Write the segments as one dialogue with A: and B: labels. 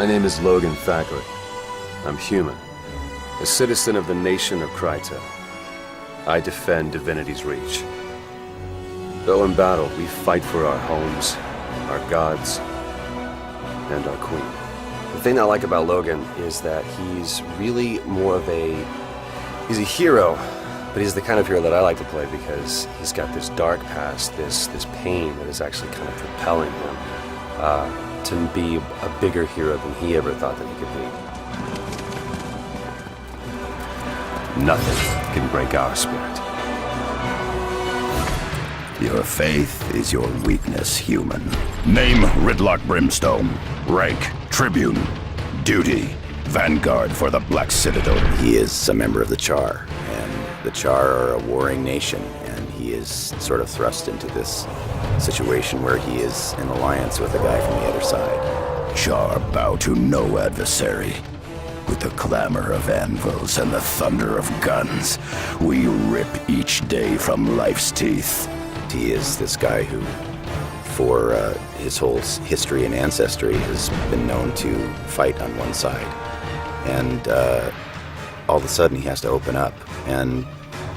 A: My name is Logan Thackeray. I'm human, a citizen of the nation of Kryta. I defend Divinity's Reach. Though in battle, we fight for our homes, our gods, and our queen. The thing I like about Logan is that he's really more of he's a hero, but he's the kind of hero that I like to play because he's got this dark past, this pain that is actually kind of propelling him to be a bigger hero than he ever thought that he could be. Nothing can break our spirit.
B: Your faith is your weakness, human. Name Ridlock Brimstone. Rank Tribune. Duty Vanguard for the Black Citadel. He is a member of the Char, and the Char are a warring nation, and he is sort of thrust into this situation where he is in alliance with a guy from the other side. Char bow to no adversary. With the clamor of anvils and the thunder of guns, we rip each day from life's teeth. He is this guy who, for his whole history and ancestry, has been known to fight on one side. And all of a sudden he has to open up and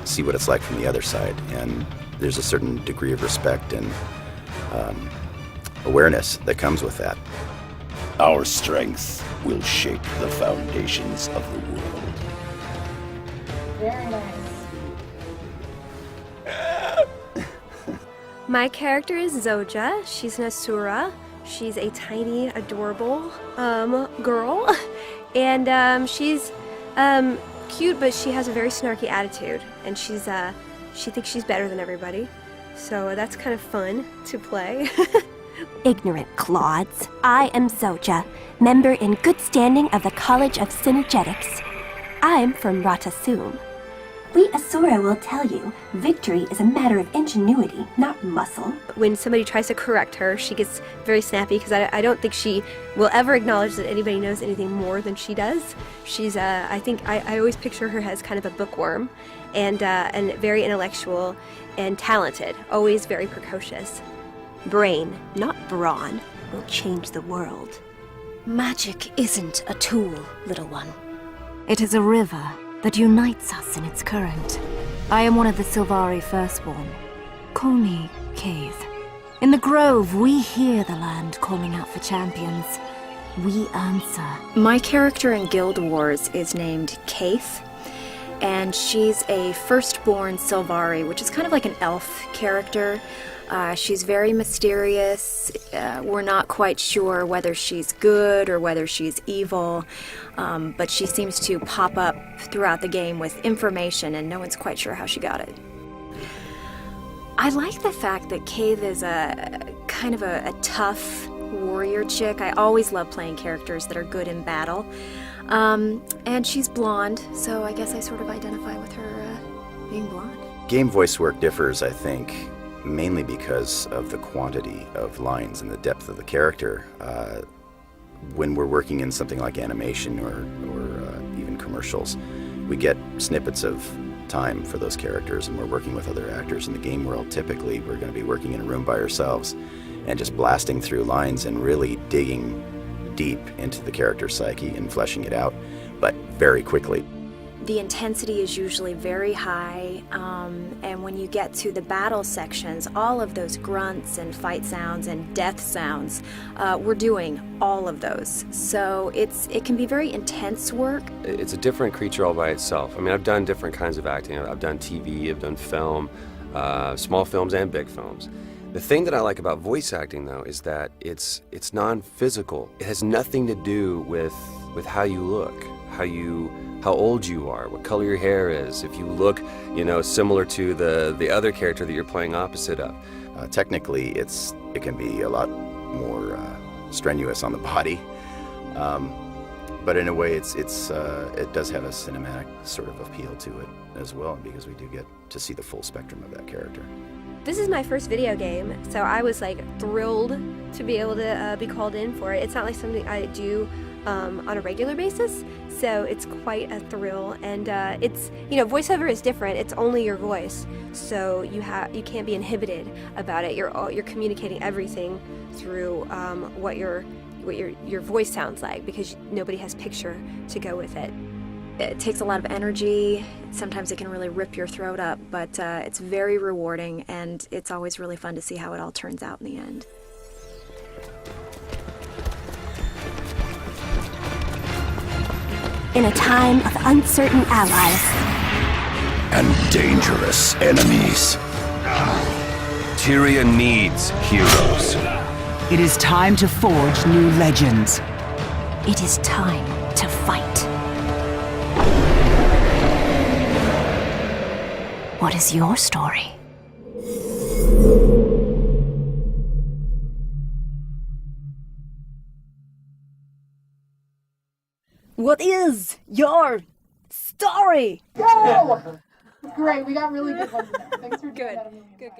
B: see what it's like from the other side. And there's a certain degree of respect and awareness that comes with that. Our strength will shake the foundations of the world.
C: Very nice.
D: My character is Zoja. She's an Asura. She's a tiny, adorable girl. And she's cute, but she has a very snarky attitude. And she thinks she's better than everybody. So that's kind of fun to play.
E: Ignorant clods. I am Zoja, member in good standing of the College of Synergetics. I'm from Ratasum. We Asura will tell you, victory is a matter of ingenuity, not muscle.
D: When somebody tries to correct her, she gets very snappy because I don't think she will ever acknowledge that anybody knows anything more than she does. She's, I think, I always picture her as kind of a bookworm and very intellectual and talented, always very precocious.
E: Brain, not brawn, will change the world.
F: Magic isn't a tool, little one.
G: It is a river that unites us in its current. I am one of the Sylvari Firstborn. Call me Cave. In the Grove, we hear the land calling out for champions. We answer.
F: My character in Guild Wars is named Kaith, and she's a firstborn Sylvari, which is kind of like an elf character. She's very mysterious. We're not quite sure whether she's good or whether she's evil, but she seems to pop up throughout the game with information, and no one's quite sure how she got it. I like the fact that Cave is a kind of a tough warrior chick. I always love playing characters that are good in battle. And she's blonde, so I guess I sort of identify with her being blonde.
B: Game voice work differs, I think, mainly because of the quantity of lines and the depth of the character. When we're working in something like animation or even commercials, we get snippets of time for those characters, and we're working with other actors. In the game world, typically we're going to be working in a room by ourselves and just blasting through lines and really digging deep into the character's psyche and fleshing it out, but very quickly.
F: The intensity is usually very high, and when you get to the battle sections, all of those grunts and fight sounds and death sounds, we're doing all of those. So it can be very intense work.
A: It's a different creature all by itself. I mean, I've done different kinds of acting. I've done TV, I've done film, small films and big films. The thing that I like about voice acting, though, is that it's non-physical. It has nothing to do with how you look, how old you are, what color your hair is, if you look, similar to the other character that you're playing opposite of.
B: Technically, it can be a lot more strenuous on the body, but in a way, it does have a cinematic sort of appeal to it as well, because we do get to see the full spectrum of that character.
D: This is my first video game, so I was thrilled to be able to be called in for it. It's not like something I do on a regular basis, so it's quite a thrill. And it's, voiceover is different. It's only your voice, so you can't be inhibited about it. You're communicating everything through what you're what your voice sounds like, because nobody has picture to go with it.
F: It takes a lot of energy. Sometimes it can really rip your throat up, but it's very rewarding, and it's always really fun to see how it all turns out in the end.
E: In a time of uncertain allies
B: and dangerous enemies,
A: Tyria needs heroes.
H: It is time to forge new legends.
E: it is time to fight. What is your story?
G: What is your story?
C: Go! Great, we got really good ones. Thanks for doing that.
G: Good.